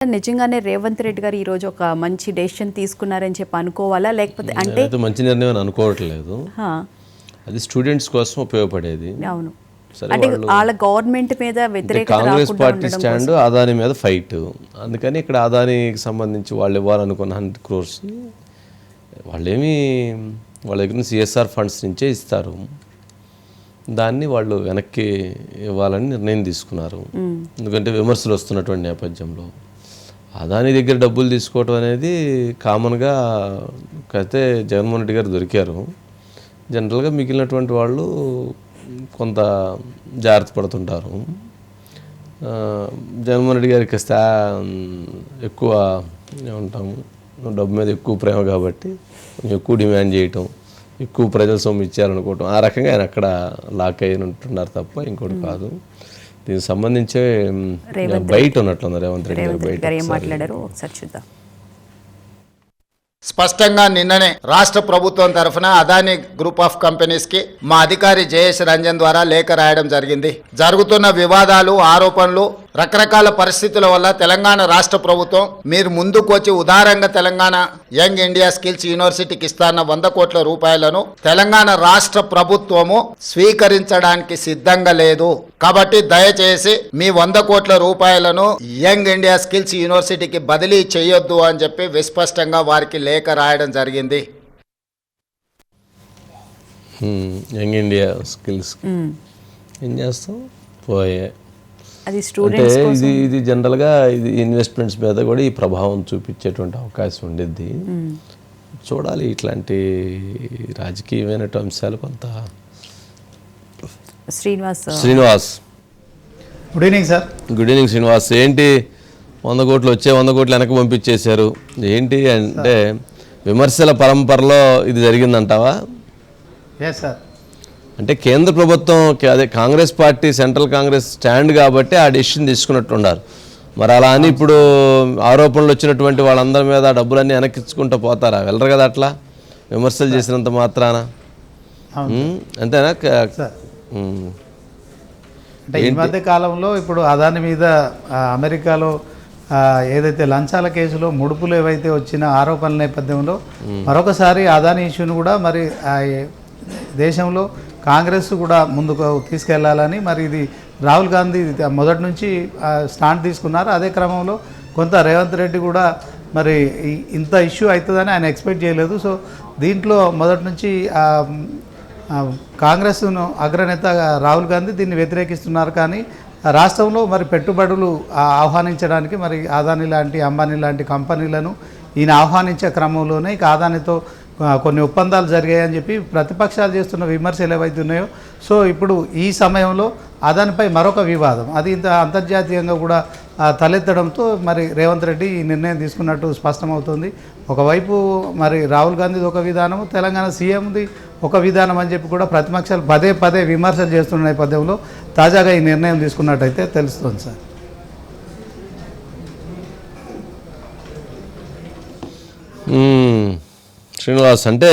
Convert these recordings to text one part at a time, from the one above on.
నిజంగానే రేవంత్ రెడ్డి గారు ఈరోజు ఒక మంచి డెసిషన్ తీసుకున్నారని చెప్పి అనుకోవాలా, లేకపోతే అంటే మంచి నిర్ణయం అని అనుకోవట్లేదు. అది స్టూడెంట్స్ కోసం ఉపయోగపడేది. అవును, అంటే వాళ్ళ గవర్నమెంట్ మీద వ్యతిరేకత కాంగ్రెస్ పార్టీ స్టాండ్ అదాని మీద ఫైట్. అందుకని ఇక్కడ అదానికి సంబంధించి వాళ్ళు ఇవ్వాలనుకున్న 100 crores వాళ్ళేమి వాళ్ళ దగ్గర సిఎస్ఆర్ ఫండ్స్ నుంచే ఇస్తారు. దాన్ని వాళ్ళు వెనక్కి ఇవ్వాలని నిర్ణయం తీసుకున్నారు. ఎందుకంటే విమర్శలు వస్తున్నటువంటి నేపథ్యంలో అదాని దగ్గర డబ్బులు తీసుకోవటం అనేది కామన్గా అయితే జగన్మోహన్ రెడ్డి గారు దొరికారు. జనరల్గా మిగిలినటువంటి వాళ్ళు కొంత జాగ్రత్త పడుతుంటారు. జగన్మోహన్ రెడ్డి గారికి ఎక్కువ ఏమంటాము, డబ్బు మీద ఎక్కువ ప్రేమ కాబట్టి ఎక్కువ డిమాండ్ చేయటం, ఎక్కువ ప్రజల సొమ్ము ఇచ్చారనుకోవటం, ఆ రకంగా ఆయన అక్కడ లాక్ అయ్యి ఉంటున్నారు తప్ప ఇంకోటి కాదు. దీనికి సంబంధించే బయట ఉన్నట్లున్నారు రేవంత్ రెడ్డి గారు. బయట ఏం మాట్లాడారు ఒకసారి చూద్దాం. స్పష్టంగా నిన్ననే రాష్ట్ర ప్రభుత్వం తరఫున అదానీ గ్రూప్ ఆఫ్ కంపెనీస్ కి మా అధికారి జయేష్ రంజన్ ద్వారా లేఖ రాయడం జరిగింది. జరుగుతున్న వివాదాలు, ఆరోపణలు, రకరకాల పరిస్థితుల వల్ల తెలంగాణ రాష్ట్ర ప్రభుత్వం మీరు ముందుకు వచ్చి ఉదారంగా తెలంగాణ యంగ్ ఇండియా స్కిల్స్ యూనివర్సిటీకి ఇస్తాన్న 100 కోట్ల రూపాయలను తెలంగాణ రాష్ట్ర ప్రభుత్వము స్వీకరించడానికి సిద్ధంగా లేదు. కాబట్టి దయచేసి మీ 100 కోట్ల రూపాయలను యంగ్ ఇండియా స్కిల్స్ యూనివర్సిటీకి బదిలీ చేయొద్దు అని చెప్పి విస్పష్టంగా వారికి లేఖ రాయడం జరిగింది. యంగ్ ఇండియా స్కిల్స్ ఏం చేస్తాం పోయే అది స్టూడెంట్స్ కోసం. ఇది జనరల్గా ఇది ఇన్వెస్ట్మెంట్స్ మీద కూడా ఈ ప్రభావం చూపించేటువంటి అవకాశం ఉండేది. చూడాలి ఇట్లాంటి రాజకీయమైన అంశాలు కొంత. Srinivas good evening sir. Good evening Srinivas. ఏంటి 100 కోట్లు వచ్చే 100 కోట్లు వెనక్కి పంపించేశారు, ఏంటి అంటే విమర్శల పరంపరలో ఇది జరిగిందంటావా? సార్, అంటే కేంద్ర ప్రభుత్వం అదే Congress party central Congress stand కాబట్టి ఆ డెసిషన్ తీసుకున్నట్టున్నారు. మరి అలా అని ఇప్పుడు ఆరోపణలు వచ్చినటువంటి వాళ్ళందరి మీద డబ్బులన్నీ వెనక్కించుకుంటూ పోతారా? వెళ్ళరు కదా అట్లా విమర్శలు చేసినంత మాత్రాన. అంతేనా? అంటే ఈ మధ్య కాలంలో ఇప్పుడు అదాని మీద అమెరికాలో ఏదైతే లంచాల కేసులో ముడుపులు ఏవైతే వచ్చిన ఆరోపణల నేపథ్యంలో మరొకసారి అదాని ఇష్యూను కూడా మరి దేశంలో కాంగ్రెస్ కూడా ముందుకు తీసుకెళ్లాలని మరి ఇది రాహుల్ గాంధీ మొదటి నుంచి స్టాండ్ తీసుకున్నారు. అదే క్రమంలో కొంత రేవంత్ రెడ్డి కూడా మరి ఇంత ఇష్యూ అవుతుందని ఆయన ఎక్స్పెక్ట్ చేయలేదు. సో దీంట్లో మొదటి నుంచి కాంగ్రెస్ను అగ్రనేత రాహుల్ గాంధీ దీన్ని వ్యతిరేకిస్తున్నారు. కానీ రాష్ట్రంలో మరి పెట్టుబడులు ఆహ్వానించడానికి మరి అదాని లాంటి, అంబానీ లాంటి కంపెనీలను ఈయన ఆహ్వానించే క్రమంలోనే ఇక అదానితో కొన్ని ఒప్పందాలు జరిగాయని చెప్పి ప్రతిపక్షాలు చేస్తున్న విమర్శలు ఏవైతే ఉన్నాయో, సో ఇప్పుడు ఈ సమయంలో అదానిపై మరొక వివాదం అది ఇంత అంతర్జాతీయంగా కూడా తలెత్తడంతో మరి రేవంత్ రెడ్డి ఈ నిర్ణయం తీసుకున్నట్టు స్పష్టమవుతుంది. ఒకవైపు మరి రాహుల్ గాంధీది ఒక విధానం, తెలంగాణ సీఎంది ఒక విధానం అని చెప్పి కూడా ప్రతిపక్షాలు పదే పదే విమర్శలు చేస్తున్న నేపథ్యంలో తాజాగా ఈ నిర్ణయం తీసుకున్నట్టయితే తెలుస్తుంది సార్. శ్రీనివాస్, అంటే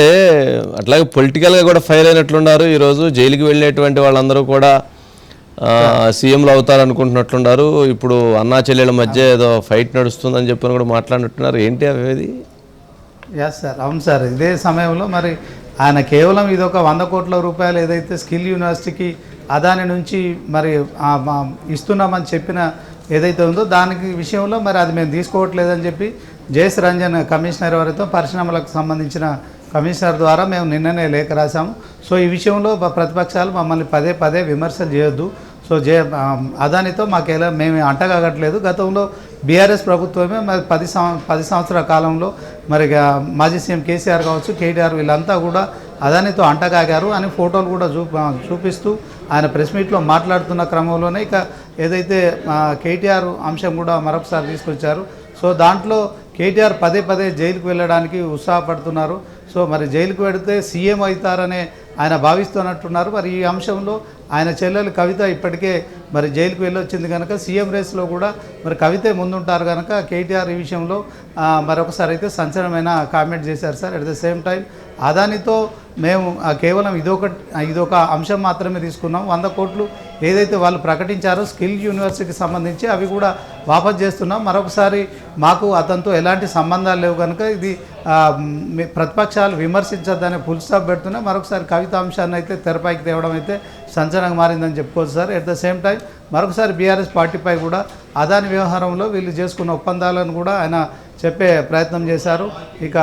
అట్లాగే పొలిటికల్గా కూడా ఫైర్ అయినట్లున్నారు. ఈరోజు జైలుకి వెళ్ళేటువంటి వాళ్ళందరూ కూడా సీఎంలు అవుతారనుకుంటున్నట్లున్నారు. ఇప్పుడు అన్నా చెల్లెళ్ళ మధ్య ఏదో ఫైట్ నడుస్తుందని చెప్పని కూడా మాట్లాడినట్టున్నారు. ఏంటి అవేది? ఎస్ సార్, అవును సార్. ఇదే సమయంలో మరి ఆయన కేవలం ఇది ఒక 100 కోట్ల రూపాయలు ఏదైతే స్కిల్ యూనివర్సిటీకి అదాని నుంచి మరి ఇస్తున్నామని చెప్పిన ఏదైతే ఉందో దానికి విషయంలో మరి అది మేము తీసుకోవట్లేదని చెప్పి జయేష్ రంజన్ కమిషనర్ ఎవరైతే పరిశ్రమలకు సంబంధించిన కమిషనర్ ద్వారా మేము నిన్ననే లేఖ రాశాము. సో ఈ విషయంలో ప్రతిపక్షాలు మమ్మల్ని పదే పదే విమర్శలు చేయొద్దు. సో అదానితో మేము అంటగాగట్లేదు. గతంలో బీఆర్ఎస్ ప్రభుత్వమే మరి 10 సంవత్సరాల కాలంలో మరి మాజీ సీఎం కేసీఆర్ కావచ్చు, కేటీఆర్ వీళ్ళంతా కూడా అదానితో అంటగాగారు అని ఫోటోలు కూడా చూపిస్తూ ఆయన ప్రెస్ మీట్లో మాట్లాడుతున్న క్రమంలోనే ఇక ఏదైతే కేటీఆర్ అంశం కూడా మరొకసారి తీసుకొచ్చారు. సో దాంట్లో కేటీఆర్ పదే పదే జైలుకు వెళ్ళడానికి ఉత్సాహపడుతున్నారు. సో మరి జైలుకు వెళితే సీఎం అవుతారనే ఆయన భావిస్తున్నట్టున్నారు. మరి ఈ అంశంలో ఆయన చెల్లెలు కవిత ఇప్పటికే మరి జైలుకు వెళ్ళొచ్చింది కనుక సీఎం రేస్లో కూడా మరి కవితే ముందుంటారు కనుక కేటీఆర్ ఈ విషయంలో మరొకసారి అయితే సంచలనమైన కామెంట్ చేశారు sir. At the same time అదానితో మేము కేవలం ఇదొక అంశం మాత్రమే తీసుకున్నాం. 100 కోట్లు ఏదైతే వాళ్ళు ప్రకటించారో స్కిల్ యూనివర్సిటీకి సంబంధించి అవి కూడా వాపస్ చేస్తున్నాం. మరొకసారి మాకు అతనితో ఎలాంటి సంబంధాలు లేవు కనుక ఇది ప్రతిపక్షాలు విమర్శించద్దనే ఫుల్ స్టాప్ పెడుతున్నా. మరొకసారి కవిత అంశాన్ని అయితే తెరపైకి తేవడం అయితే సంచలనంగా మారిందని చెప్పుకోవచ్చు sir. At the same time మరొకసారి బీఆర్ఎస్ పార్టీపై కూడా అదాని వ్యవహారంలో వీళ్ళు చేసుకున్న ఒప్పందాలను కూడా ఆయన చెప్పే ప్రయత్నం చేశారు. ఇక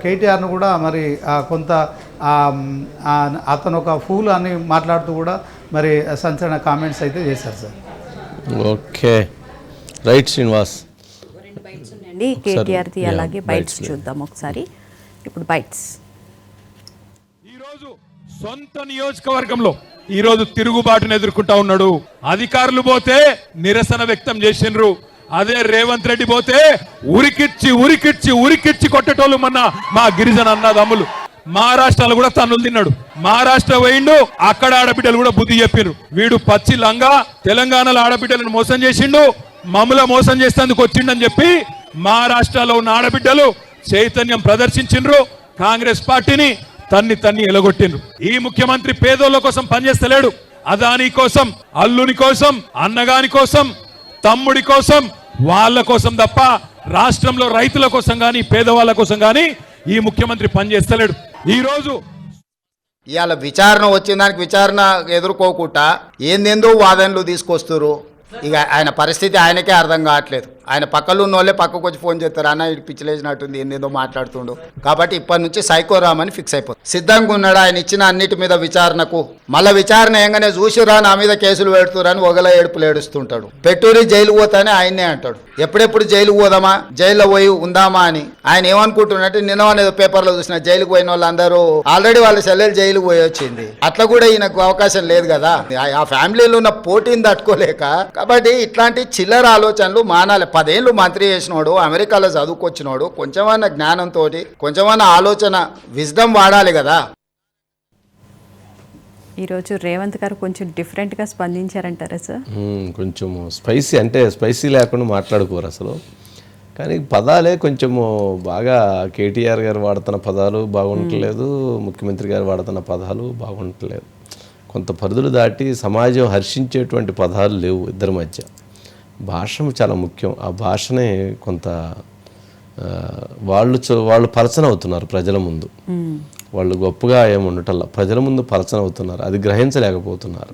కేటీఆర్ను కూడా మరి కొంత అతను ఒక ఫూల్ అని మాట్లాడుతూ కూడా మరి సంచలన కామెంట్స్ అయితే చేశారు sir. Okay right Srinivas. Bites ఉన్నాయండి కేటీఆర్ది, అలాగే బైట్స్ చూద్దాం ఒకసారి. ఇప్పుడు బైట్స్. ఈరోజు సొంత నియోజకవర్గంలో ఈరోజు తిరుగుబాటును ఎదుర్కొంటా ఉన్నాడు. అధికారులు పోతే నిరసన వ్యక్తం చేసిండ్రు. అదే రేవంత్ రెడ్డి పోతే ఉరికిచ్చి ఉరికిచ్చి ఉరికిచ్చి కొట్టేటోళ్ళు మా గిరిజన అన్నదమ్ములు. మహారాష్ట్రలో కూడా తన్నులు తిన్నాడు. మహారాష్ట్ర పోయిండు, అక్కడ ఆడబిడ్డలు కూడా బుద్ధి చెప్పిర్రు. వీడు పచ్చి లంగా తెలంగాణలో ఆడబిడ్డలను మోసం చేసిండు, మమ్మల మోసం చేసేందుకు వచ్చిండని చెప్పి మహారాష్ట్రలో ఉన్న ఆడబిడ్డలు చైతన్యం ప్రదర్శించిండ్రు. కాంగ్రెస్ పార్టీని తన్ని ఎలగొట్టిండ్రు. ఈ ముఖ్యమంత్రి పేదోళ్ళ కోసం పనిచేస్తలేడు. అదాని కోసం, అల్లుని కోసం, అన్నగాని కోసం, తమ్ముడి కోసం, వాళ్ళ కోసం తప్ప రాష్ట్రంలో రైతుల కోసం కానీ పేదవాళ్ళ కోసం కానీ ఈ ముఖ్యమంత్రి పనిచేస్తలేడు. ఈరోజు ఇవాళ విచారణ వచ్చిన దానికి విచారణ ఎదుర్కోకుండా ఏందేందో వాదనలు తీసుకొస్తారు. ఇక ఆయన పరిస్థితి ఆయనకే అర్థం కావట్లేదు. ఆయన పక్కలో ఉన్న వాళ్ళే పక్కకు వచ్చి ఫోన్ చేస్తారు, అన్న ఇటు పిచ్చిలేసినట్టుంది ఏందేదో మాట్లాడుతుండు. కాబట్టి ఇప్పటి నుంచి సైకోరామని ఫిక్స్ అయిపోతుంది. సిద్ధంగా ఉన్నాడు ఆయన ఇచ్చిన అన్నిటి మీద విచారణకు. మళ్ళీ విచారణ ఏంగానే చూసిరా నా మీద కేసులు పెడుతురని ఒగల ఏడుపులు ఏడుస్తుంటాడు. పెట్టూరి జైలు పోతానే ఆయన్నే అంటాడు. ఎప్పుడెప్పుడు జైలుకు పోదామా, జైల్లో పోయి ఉందామా అని ఆయన ఏమనుకుంటున్నట్టు నిన్న అనేది పేపర్లో చూసిన జైలుకు పోయిన వాళ్ళందరూ ఆల్రెడీ వాళ్ళ చెల్లెలు జైలుకు పోయి వచ్చింది. అట్లా కూడా ఈయనకు అవకాశం లేదు కదా. ఆ ఫ్యామిలీలో ఉన్న పోటీని తట్టుకోలేక. కాబట్టి ఇట్లాంటి చిల్లర ఆలోచనలు మానాలి. 10 ఏళ్ళు మంత్రి చేసినోడు, అమెరికాలో చదువుకొచ్చినోడు, కొంచెమన్నా జ్ఞానంతో కొంచెమన్నా ఆలోచన విజ్డమ్ వాడాలి కదా. ఈరోజు రేవంత్ గారు కొంచెం డిఫరెంట్గా స్పందించారంటారా సార్? కొంచెం స్పైసీ, అంటే స్పైసీ లేకుండా మాట్లాడుకోరు అసలు. కానీ పదాలే కొంచెము బాగా కేటీఆర్ గారు వాడుతున్న పదాలు బాగుండట్లేదు, ముఖ్యమంత్రి గారు వాడుతున్న పదాలు బాగుండట్లేదు. కొంత పరిధులు దాటి సమాజం హర్షించేటువంటి పదాలు లేవు ఇద్దరి మధ్య. భాష చాలా ముఖ్యం. ఆ భాషనే కొంత వాళ్ళు పరచన అవుతున్నారు ప్రజల ముందు. వాళ్ళు గొప్పగా ఏముండటల్లా ప్రజల ముందు పరచన అవుతున్నారు, అది గ్రహించలేకపోతున్నారు.